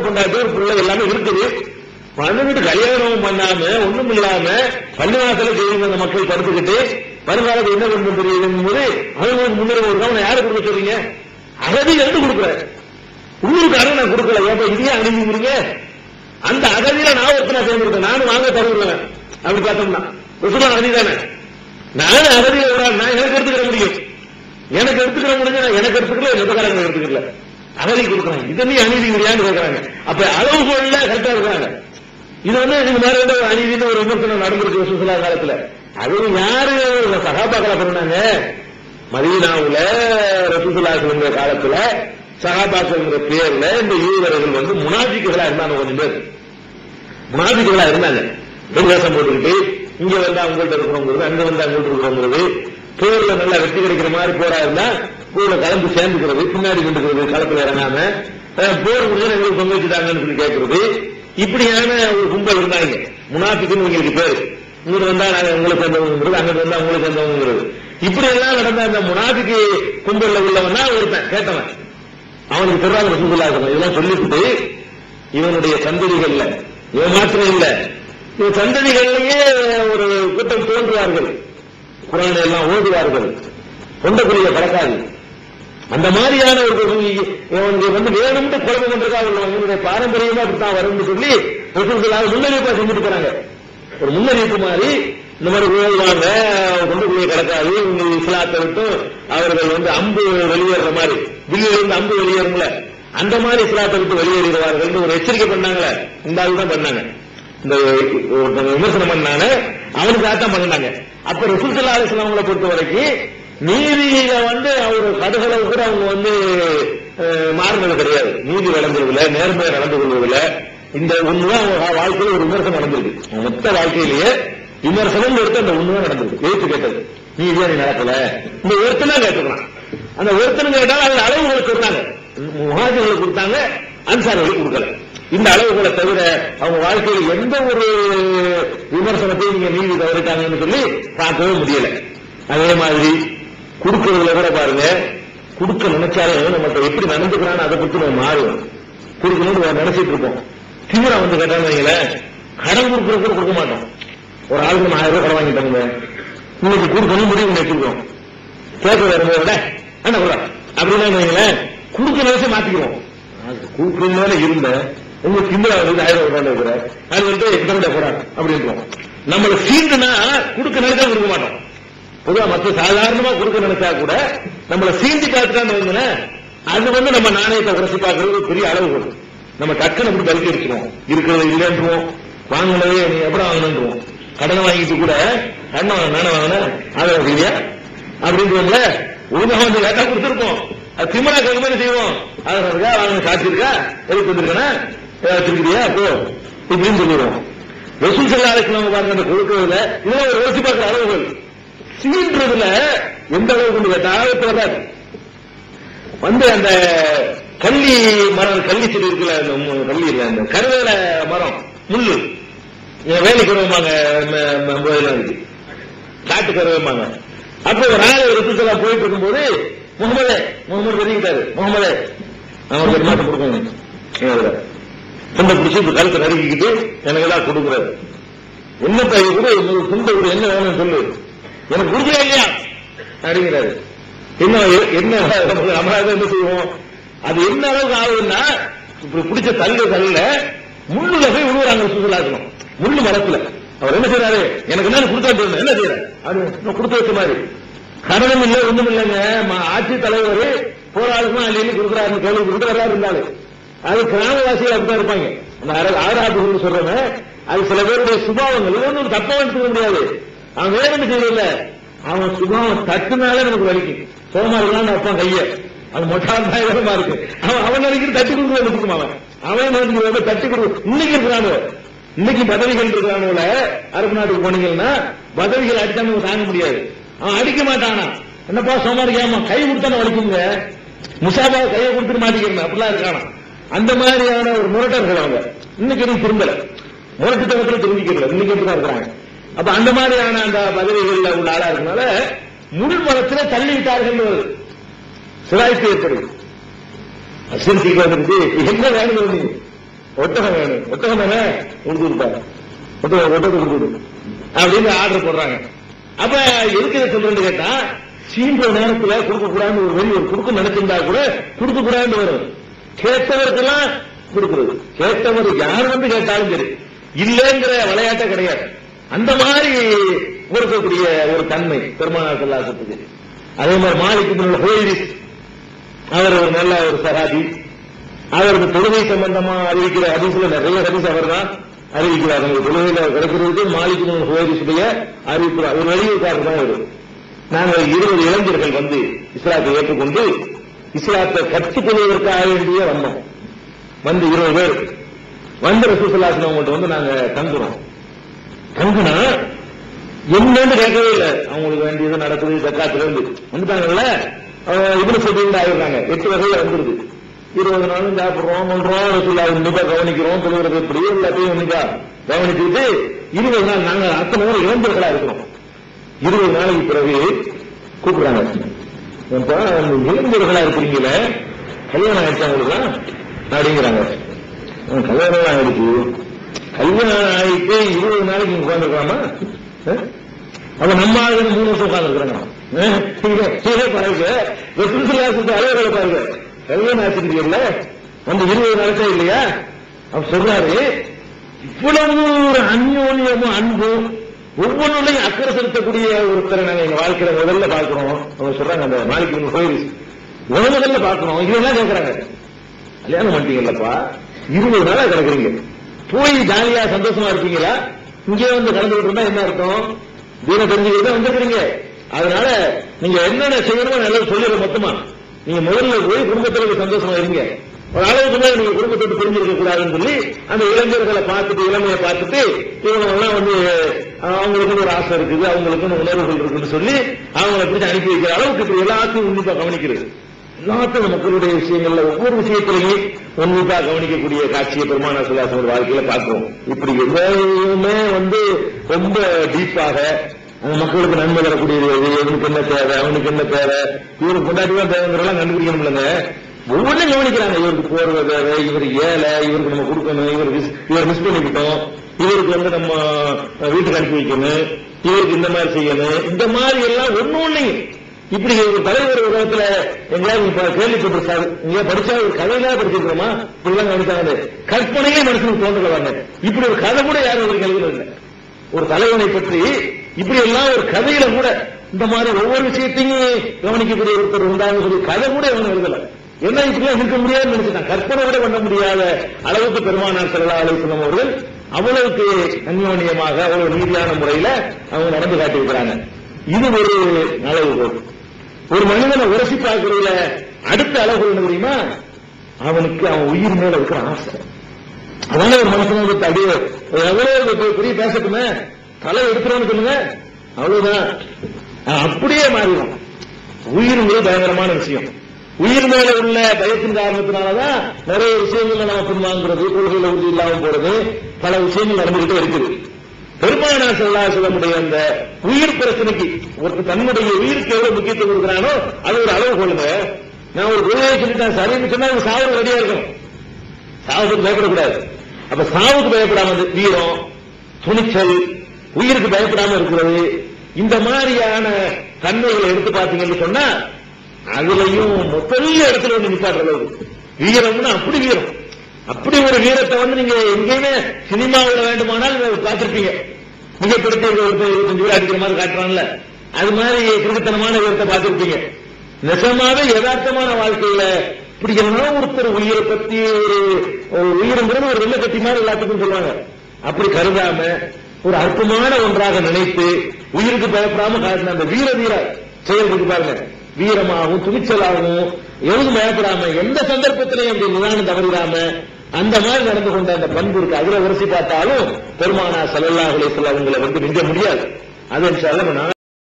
கொண்டாட்டு பிள்ளை எல்லாமே இருக்குது. பண்ணிட்டு கல்யாணம் பண்ணாம ஒண்ணும் இல்லாம பள்ளிவாசல செய்து அந்த மக்கள் படுத்துக்கிட்டு வருங்காலத்தில் என்ன பண்ண தெரியும் போது அவங்களுக்கு முன்னுரிமை கொடுக்காம யாரு கொடுக்க சொல்றீங்க? அகதி எடுத்து கொடுக்குறேன், உள்ளூருக்காரன் நான் கொடுக்கல, ஏப்ப இதையே அனுப்பிக்கிறீங்க. அந்த அகதியில நான் ஒருத்தனா சேர்ந்துருக்கேன், நானும் வாங்க தருவேன். அப்படி பார்த்தோம்னா அகதி தானே, நானும் அகதியை நான் எனக்கு எடுத்துக்கிற முடியும், எனக்கு எடுத்துக்கிற முடிஞ்சு நான் எனக்கு எடுத்துக்கல, சொந்தக்காரங்க எடுத்துக்கல, அகதி கொடுக்குறாங்க. இதை நீ அநீதிங்கிறியான்னு கேட்கறாங்க. அப்ப அளவுகோல்ல கரெக்டா இருக்காங்க. இது நீங்க மேல ஒரு அநீதினு ஒரு விமர்சனம் நடந்திருக்கு சுற்றுலா காலத்துல. அது யாரு சகாபாக்களை பண்ணாங்க? மதீனாவுல ரசூலுல்லாஹி காலத்துல சகாபாக்கள் பேர்ல இந்த யூதர்கள் முனாஃபிக்குகளா இருந்தாங்க. கொஞ்சம் பேர் முனாஃபிக்குகளா இருந்தாங்க. வேஷம் போட்டுக்கிட்டு இங்க வந்தா அவங்கள்ட்ட இருக்கிறோங்கிறது, அங்க வந்தா அவங்கள்ட்ட இருக்கிறோங்கிறது, போர்ல நல்லா வெற்றி கிடைக்கிற மாதிரி போரா இருந்தா போர்ல கலந்து சேர்ந்துக்கிறது, பின்னாடி கொண்டுக்கிறது, களத்துல இறங்காம போர் முடிஞ்சு எங்களுக்கு பங்கு வச்சுட்டாங்கன்னு சொல்லி கேட்கறது. இப்படியான ஒரு கும்பல் இருந்தாங்க. முனாஃபிக்குன்னு உங்களுக்கு பேரு. இங்க வந்தா நாங்க உங்களுக்கு வந்தவங்கிறது, அங்க வந்தா உங்களுக்கு வந்தவங்கிறது. இப்படி எல்லாம் நடந்த அந்த முனாஃபிக்கு கும்பல்ல உள்ளவன் தான் ஒருத்தன் கேட்டவன். அவனுக்கு தெரியாத ரசூலுல்லாஹி இதெல்லாம் சொல்லிவிட்டு இவனுடைய சந்ததிகள்ல இவன் மாத்திரம் இல்ல, இவன் சந்ததிகள்லயே ஒரு கூட்டம் தோன்றுவார்கள், குர்ஆனை எல்லாம் ஓதுவார்கள், கொண்டக்குரிய பழக்காது. அந்த மாதிரியான ஒரு வேணும்னு குழம்பு கொண்டிருக்காங்க. இவனுடைய பாரம்பரியமா அப்படித்தான் வரும்னு சொல்லி ரசூலுல்லாஹி முன்னறிவிப்பா செஞ்சுட்டு போறாங்க. ஒரு முன்னறிவிப்பு மாதிரி இந்த மாதிரி ஓதுவாங்க, கொண்டக்குரிய கிடக்காது, இவங்க இஸ்லாத்தை விட்டு அவர்கள் அம்பு வெளியேற மாதிரி, வில்லிலிருந்து அம்பு வெளியேறும்ல, அந்த மாதிரி இஸ்லாத்தை விட்டு வெளியேறுவார்கள் ஒரு எச்சரிக்கை பண்ணாங்களே, இந்த ஆள் தான் பண்ணாங்க. இந்த விமர்சனம் பண்ணாங்க, அவனுக்கு தான் பண்ணாங்க. அப்ப ரசூல் ஸல்லல்லாஹு அலைஹி வஸல்லம் அவங்களை பொறுத்த வரைக்கும் நீதியில அவர் கடுகளவு கூட அவங்க மாறுனது கிடையாது. நீதி வழங்குவதில்லை, நேர்மையை நடந்து கொள்வதில்லை. இந்த ஒண்ணுதான் வாழ்க்கையில் ஒரு விமர்சனம் நடந்திருக்கு. மொத்த வாழ்க்கையிலேயே விமர்சனம் எடுத்து அந்த ஒண்ணுதான் நடந்திருக்கு. பேச்சு கேட்டது நீதியா நீ நடக்கல, இந்த ஒருத்தனா கேட்டுக்கலாம். அந்த ஒருத்தனும் கேட்டாலும் அதில் அளவுகளை சொன்னாங்க. முஹாஜிர்களுக்கு கொடுத்தாங்க, அன்சாரிகளுக்கு கொடுக்கல. இந்த அளவுகளை தவிர அவங்க வாழ்க்கையில் எந்த ஒரு விமர்சனத்தையும் நீங்க நீதி தவறிட்டாங்கன்னு சொல்லி பார்க்கவே முடியல. அதே மாதிரி கொடுக்கறதுல கூட பாருங்க, கொடுக்க நினைச்சாலும் நம்மகிட்ட எப்படி நடந்துக்கிறான்னு அதை பற்றி நம்ம மாறுவோம். கொடுக்கணும்னு நினைச்சிட்டு இருப்போம். திமிரா கேட்டான்னு வைங்களேன், கடன் கொடுக்கறது கூட கொடுக்க மாட்டோம். ஒரு ஆளுக்கு 1000 ரூபாய் கடன் வாங்கிட்டாங்க, இன்னைக்கு கொடுக்கணும் முடிவு வச்சிருக்கோம். கேட்க வரும்போது என்ன கூட அப்படின்னு வைங்களேன், கொடுக்க நினைச்சு மாத்திக்கிறோம். கொடுக்கணும்னு இருந்த உங்களுக்கு திமிரா 1000 ரூபாய் இருக்கிற அது எத்தனை போறாங்க அப்படின்றோம். நம்மளை சீண்டுனா கொடுக்க நினைச்சா கொடுக்க மாட்டோம். பொதுவா மற்ற சாதாரணமா கொடுக்க நினைச்சா கூட நம்மளை சீண்டி காத்துட்டான்னு வைங்களேன், அது நம்ம நாணயத்தை உரசி பார்க்கறது பெரிய அளவு. நம்ம டக்குன்னு அப்படி பல்கி அடிச்சிருவோம், இருக்கிறது இல்லைன்றுவோம், வாங்கினதே நீ எப்படி வாங்கணும்ன்றோம். கடனை வாங்கிட்டு கூட கண்ணை நானே வாங்கின ஆதரவு இல்லையா அப்படின்றோம்ல, ஒழுங்காக லேட்டா கொடுத்துருப்போம். அது திமிரா கல்வி செய்வோம். ஆதரவு இருக்கா, வாங்க காட்சி இருக்கா, எதுக்கு வந்திருக்கா, வச்சிருக்கிறியா அப்போ இப்படின்னு சொல்லிடுவோம். ரசூல் ஸல்லல்லாஹு அலைஹி வஸல்லம் பாருங்க, அந்த கொடுக்கறதுல இதெல்லாம் ஒரு யோசிச்சு பார்க்கிற அளவுகள். சீன்றதுல எந்த அளவுக்கு கேட்டா அந்த கள்ளி மரம், கள்ளி செடி இருக்குல்ல, கள்ளி இல்ல, அந்த கருவேல மரம், முள்ளு வேலைக்கு வருவாங்க, இருக்கு காட்டு கருவேமாங்க. அப்ப ஒரு நாள் ஒரு ரசூலுல்லாஹ் போயிட்டு இருக்கும்போது முகமது தெரிவித்தாரு, முகமதே அவங்களுக்கு ஒரு மாட்டம் கொடுக்கணும், துண்டை பிடிச்சி இப்ப கழுத்தை நறுக்கிக்கிட்டு எனக்கு எல்லாம் கொடுக்குறாரு. என்னப்பா இது கூட துண்டை கூட என்ன வேணும்னு சொல்லு, எனக்கு புரிஞ்சா இல்லையா அப்படிங்கிறாரு. என்ன நம்மளால என்ன செய்வோம், அது என்ன அளவுக்கு ஆகுதுன்னா இப்படி பிடிச்ச தள்ள முள்ளுல போய் விழுவுறாங்க. சுற்றுலாக்கணும் முள்ளு மரத்துல அவர் என்ன செய்யறாரு, எனக்கு என்ன கொடுத்தா என்ன செய்யறாரு, அது கொடுத்து வச்ச மாதிரி கரணம் இல்லை ஒண்ணும் இல்லைங்க. ஆட்சி தலைவர் போராளுமா அள்ளி கொடுக்குறாரு, கேள்வி கொடுத்து வர்றாரு இருந்தாரு. அது கிராமவாசிகள் அப்படிதான் இருப்பாங்க. அந்த ஆராய்ச்சி சொல்றவங்க அது சில பேருடைய சுபாவங்கள் ஒன்றும் தப்பா எடுத்துக்க முடியாது. அவன் வேற என்ன செய்யல, அவன் சுபாவம் தட்டுனாலே நமக்கு வலிக்கும். சோமா இருக்கான்னு அப்பான் கைய அது மொட்டாந்தமா இருக்கு, அவன் நினைக்கிற தட்டி கொடுக்குற அவன் நினைக்கிற தட்டி கொடுக்கும். இன்னைக்கு இருக்கிறானு, இன்னைக்கு பதவிகள் இருக்கிறானுல, அரபு நாட்டுக்கு போனீங்கன்னா பதவிகள் அடித்தா தாங்க முடியாது. அவன் அடிக்க மாட்டானா, என்னப்பா சோமா இருக்காமா கை கொடுத்தானே வலிக்குங்க, முசாபா கையை கொடுத்துட்டு மாட்டிக்கிறேன் அப்படிலாம் இருக்கானா. அந்த மாதிரியான ஒரு முரட்டர்கள் அவங்க. இன்னைக்கு திரும்பல, முரட்டுத்தனத்துல திரும்பிக்கல, இன்னைக்கு எப்படிதான் இருக்கிறாங்க. அப்ப அந்த மாதிரியான அந்த பதவிகள்ல உள்ள ஆளா இருக்கனால முள் மரத்தில் தள்ளிவிட்டார்கள் வருது, சிராய்ப்பு ஏற்படுது. அசிரிக்கு வந்துருச்சு, என்ன வேணும் ஒட்டகம் வேணும், ஒட்டகம் தானே கொடுத்து விட்டாங்க, ஒட்டகத்தை கொடுத்து அப்படின்னு ஆர்டர் போடுறாங்க. அப்ப எதுக்கு சொல்றேன்னு கேட்டா, சீன்ற நேரத்துல கொடுக்க கூடாதுன்னு ஒரு வெளி ஒரு கொடுக்க நினைச்சிருந்தா கூட கொடுக்க கூடாதுன்னு வரும். கேட்டவருக்கெல்லாம் கொடுக்கிறது, கேட்டவர் யார் வந்து கேட்டாலும் சரி, இல்லைங்கிற விளையாட்டே கிடையாது. அந்த மாதிரி கொடுக்கக்கூடிய ஒரு தன்மை பெருமானார் ஸல்லல்லாஹு அலைஹி வஸல்லம். அதே மாதிரி மாலிக் இப்னு ஹுவைரிஸ் அவர் ஒரு நல்ல ஒரு சஹாபி. அவருக்கு தொழுகை சம்பந்தமா அறிவிக்கிற ஹதீஸ்ல நிறைய ஹதீஸ் அவர் தான் அறிவிக்கிறார். தொழுகையில கிடைக்கிறதுக்கு மாலிக் இப்னு ஹுவைரிஸுடைய அறிவிக்கிறார். ஒரு வெளியூர்காரர் தான் வரும். நாங்கள் 20 இளைஞர்கள் வந்து இஸ்லாத்தை ஏற்றுக்கொண்டு இஸ்லாத்தை கற்றுக்கொள்வதற்காக வேண்டிய வந்தோம். வந்து 20 பேர் வந்து ரசூலுல்லாஹி ஸல்லல்லாஹு அலைஹி வஸல்லம் வந்து நாங்க தங்குறோம். தங்குனா என்னன்னு கேட்கவே இல்லை. அவங்களுக்கு வேண்டியது நடக்குது, ஜக்காத்துல இருந்து வந்துட்டாங்கல்ல. இவரு சொல்லிட்டு ஆகிடுறாங்க. 8 வகையில வந்துருது. 20 நாளும் சாப்பிடுறோம், பண்றோம், ரசூலுல்லாஹி உன்னிப்பா கவனிக்கிறோம், தொழுகிறது எப்படி எல்லாத்தையும் உன்னிப்பா கவனிச்சுட்டு 20 நாள் நாங்க அத்தனை பேர் இளைஞர்களா இருக்கிறோம். 20 நாளைக்கு பிறகு கூப்பிடுறாங்க. இளைஞர்களா இருக்கிறீங்களே, கல்யாணம் ஆயிடுச்சு அவங்களுக்கு அப்படிங்கிறாங்க. கல்யாணம் ஆயிடுச்சு, கல்யாணம் ஆயிட்டு 20 நாளைக்கு இங்க உட்காந்துருக்கலாமா? அப்ப நம்ம ஆளுங்க 3 வருஷம் உட்காந்துருக்காங்க. பாருங்க அலுவலக பாருங்க, கல்யாணம் ஆச்சுருக்கீங்கல்ல, வந்து 20 நாளைக்கா இல்லையா? அப்ப சொல்றாரு, இவ்வளவு ஒரு அந்யோன்யமும் அன்பும் ஒவ்வொன்றையும் அக்கறை செலுத்தக்கூடிய ஒருத்தரை நாங்க எங்க வாழ்க்கையில முதல்ல பார்க்கிறோம். அவங்க சொல்றாங்க, அந்த மாலிக் இப்னு ஹுவைரிஸ் முதல்ல பார்க்கிறோம். இதெல்லாம் கேட்கறாங்க, கல்யாணம் பண்ணிட்டீங்கல்லப்பா, 20 நாளா கிடக்குறீங்க, போய் ஜாலியா சந்தோஷமா இருப்பீங்களா? இங்கே வந்து கலந்துகிட்டு இருந்தா என்ன அர்த்தம்? தீன தெரிஞ்சுக்கிட்டு வந்துருக்கீங்க. அதனால நீங்க என்னென்ன செய்யணுமோ நல்லது சொல்லிடுற மொத்தமா. நீங்க முதல்ல போய் குடும்பத்தில் சந்தோஷமா இருங்க. ஒரு அளவுக்கு மேல நீங்க குடும்பத்தோடு புரிஞ்சிருக்க கூடாதுன்னு சொல்லி அந்த இளைஞர்களை பார்த்துட்டு, இளமையை பார்த்துட்டு, இவங்க வந்து அவங்களுக்கு ஒரு ஆசை இருக்குது, அவங்களுக்கு உணர்வுகள் இருக்குன்னு சொல்லி அவங்களை பிடிச்சி அனுப்பி வைக்கிற அளவுக்கு இப்படி எல்லாத்தையும் உன்னிப்பா கவனிக்கிறது. எல்லாத்தையும் மக்களுடைய விஷயங்கள்ல ஒவ்வொரு விஷயத்திலையும் உன்னிப்பா கவனிக்கக்கூடிய காட்சியை பெருமானார் ஸல்லல்லாஹு அலைஹி வஸல்லம் வாழ்க்கையில பார்க்கிறோம். இப்படி எதுவுமே வந்து ரொம்ப டீப்பாக அந்த மக்களுக்கு நன்மை தரக்கூடியது, இவனுக்கு என்ன தேவை, அவனுக்கு என்ன தேவை, இவருக்கு கொண்டாட்டிதான் தேவைங்கிறதெல்லாம் கண்டுபிடிக்கணும் இல்லைங்க. ஒவ்வொன்றும் கவனிக்கிறாங்க. இவருக்கு போர்வை தேவை, இவர் ஏழை, இவருக்கு நம்ம கொடுக்கணும், இவர் மிஸ் பண்ணிக்கிட்டோம், இவருக்கு வந்து நம்ம வீட்டுக்கு அனுப்பி வைக்கணும், இவருக்கு இந்த மாதிரி செய்யணும், இந்த மாதிரி எல்லாம் ஒன்னொன்னையும் இப்படி ஒரு தலைவர் உலகத்துல எங்கேயாவது கேள்விப்பட்டிருக்காரு, இங்க படிச்சா ஒரு கதையெல்லாம் படிச்சிருக்கிறோமா? இப்படிலாம் கவனிச்சாங்க. கற்பனையே மனுஷனுக்கு தோன்றுவாங்க. இப்படி ஒரு கதை கூட யாரும் ஒரு எழுதுறது இல்லை. ஒரு தலைவனை பற்றி இப்படி எல்லாம் ஒரு கதையில கூட இந்த மாதிரி ஒவ்வொரு விஷயத்தையும் கவனிக்கக்கூடிய ஒருத்தர் உண்டாக சொல்லி கதை கூட அவன் எழுதல. என்ன இப்படிலாம் இருக்க முடியாதுன்னு நினைச்சுட்டான். கற்பனை கூட பண்ண முடியாத அளவுக்கு பெருமானார் ஸல்லல்லாஹு அலைஹி வஸல்லம் அவர்கள் அவ்வளவுக்கு அந்யோன்யமாக அவ்வளவு நீதியான முறையில அவங்க நடந்து காட்டியிருக்கிறாங்க. இது ஒரு அளவுகோல். ஒரு மனிதனை உரசி பார்க்கிறதுல அடுத்த அளவு என்ன தெரியுமா? அவனுக்கு அவன் உயிர் மேல இருக்கிற ஆசை. அதனால ஒரு மனுஷன் அப்படியே எவ்வளவு பெரிய பேசட்டுமே, தலை எடுத்துறோம்னு சொல்லுங்க, அவ்வளவுதான், அப்படியே மாறிடும். உயிர்ங்கிறது பயங்கரமான விஷயம். உயிர் மேல உள்ள பயத்தின் காரணத்தினாலதான் நிறைய விஷயங்கள் நம்ம பின்வாங்குறது, கொள்கையில உறுதி இல்லாம போறது, பல விஷயங்கள் நடந்துகிட்டே இருக்குது. பெருமானார் ஸல்லல்லாஹு அலைஹி வஸல்லம் அந்த உயிர் பிரச்சனைக்கு ஒருத்தர் தன்னுடைய உயிருக்கு எவ்வளவு முக்கியத்துவம் கொடுக்கிறானோ அது ஒரு அளவு கொள்ளுங்க. நான் ஒரு கொள்கையை சொல்லிட்டேன், சரின்னு சொன்னா சாவுக்கு ரெடியா இருக்கும். சாவுக்கு பயப்படக்கூடாது. அப்ப சாவுக்கு பயப்படாம வீரம், துணிச்சல், உயிருக்கு பயப்படாம இருக்கிறது, இந்த மாதிரியான தன்மைகளை எடுத்து பார்த்தீங்கன்னு சொன்னா அதுலயும் முதல்ல இடத்துல வந்து நிப்பாடுற அளவுக்கு வீரம்னா அப்படி வீரம். அப்படி ஒரு வீரத்தை வந்து நீங்க எங்கேயுமே சினிமாவில் வேண்டுமானால் பார்த்திருப்பீங்க. மிகப்படுத்தி 25 பேர் அடிக்கிற மாதிரி காட்டுறாங்கல்ல, அது மாதிரி கிருத்தனமான வீரத்தை பார்த்திருப்பீங்க. நிஜமாவே யதார்த்தமான வாழ்க்கையில இப்படி எல்லாம் ஒருத்தர் உயிரை பத்தி ஒரு உயிருங்கிறது ஒரு வெள்ள கட்டி மாதிரி எல்லாத்துக்கும் சொல்லுவாங்க. அப்படி கருதாம ஒரு அற்புதமான ஒன்றாக நினைத்து உயிருக்கு பயப்படாம காட்டின அந்த வீர செயல் இருக்கு பாருங்க. வீரமாகவும் துணிச்சலாகவும் எதுவும் பயப்படாம எந்த சந்தர்ப்பத்திலையும் அப்படி நிதானம் தவறிடாம அந்த மாதிரி நடந்து கொண்ட அந்த பண்பு இருக்கு. அதுல உரசி பார்த்தாலும் பெருமானார் ஸல்லல்லாஹு அலைஹி வஸல்லம் அவங்களை வந்து நிற்க முடியாது. அது இன்ஷா அல்லாஹ்